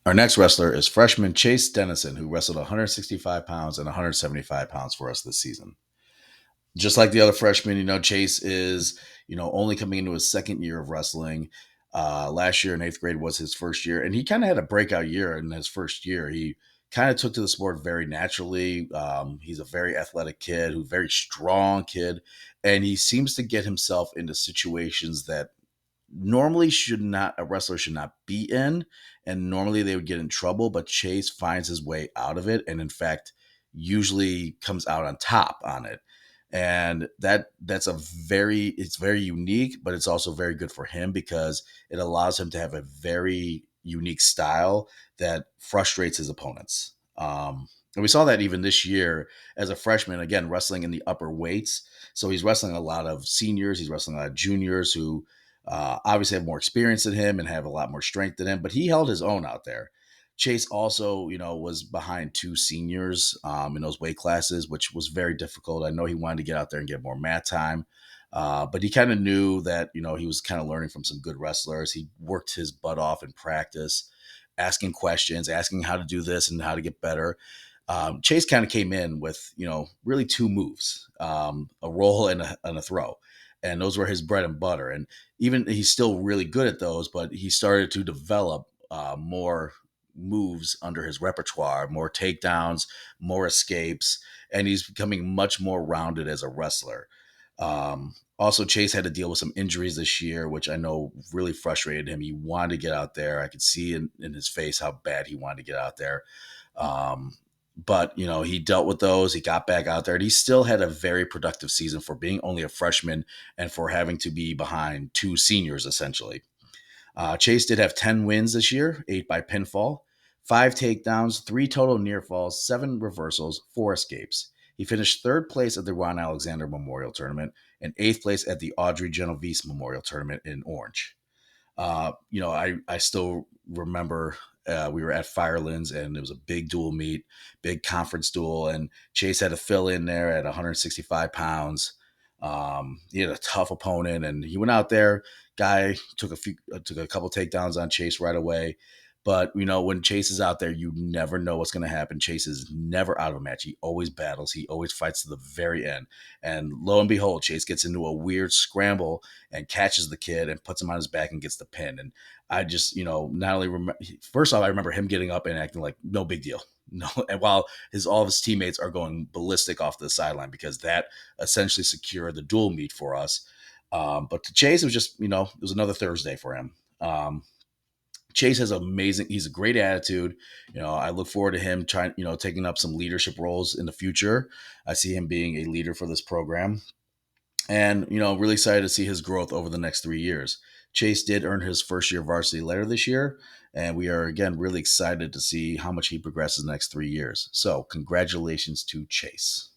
Our next wrestler is freshman Chase Dennison, who wrestled 165 pounds and 175 pounds for us this season. Just like the other freshmen, Chase is, only coming into his second year of wrestling. Last year in eighth grade was his first year, and he kind of had a breakout year in his first year. He kind of took to the sport very naturally. He's a very athletic kid, who's a very strong kid, and he seems to get himself into situations that normally should not a wrestler should not be in, and normally they would get in trouble, but Chase finds his way out of it, and in fact usually comes out on top on it. And it's very unique, but it's also very good for him because it allows him to have a very unique style that frustrates his opponents. And we saw that even this year as a freshman, again, wrestling in the upper weights. So he's wrestling a lot of seniors, he's wrestling a lot of juniors who obviously have more experience than him and have a lot more strength than him, but he held his own out there. Chase also, was behind two seniors in those weight classes, which was very difficult. I know he wanted to get out there and get more mat time, but he kind of knew that, he was kind of learning from some good wrestlers. He worked his butt off in practice, asking questions, asking how to do this and how to get better. Chase kind of came in with, really two moves, a roll and a throw. And those were his bread and butter. And even he's still really good at those, but he started to develop more moves under his repertoire, more takedowns, more escapes, and he's becoming much more rounded as a wrestler. Also, Chase had to deal with some injuries this year, which I know really frustrated him. He wanted to get out there. I could see in his face how bad he wanted to get out there. Um, but he dealt with those. He got back out there, and he still had a very productive season for being only a freshman and for having to be behind two seniors essentially. Chase did have 10 wins this year, 8 by pinfall, 5 takedowns, 3 total near falls, 7 reversals, 4 escapes. He finished third place at the Ron Alexander Memorial Tournament and eighth place at the Audrey Genovese Memorial Tournament in Orange. I still remember we were at Firelands and it was a big dual meet, big conference duel, and Chase had to fill in there at 165 pounds. He had a tough opponent, and he went out there. Guy took a couple takedowns on Chase right away. But when Chase is out there, you never know what's going to happen. Chase is never out of a match. He always battles. He always fights to the very end. And lo and behold, Chase gets into a weird scramble and catches the kid and puts him on his back and gets the pin. And I just, not only remember, first off, I remember him getting up and acting like no big deal. No, and while all of his teammates are going ballistic off the sideline because that essentially secured the dual meet for us. But to Chase, it was just, it was another Thursday for him. Chase has amazing. He's a great attitude. I look forward to him trying, taking up some leadership roles in the future. I see him being a leader for this program, and really excited to see his growth over the next 3 years. Chase did earn his first year varsity letter this year, and we are again really excited to see how much he progresses the next 3 years. So, congratulations to Chase.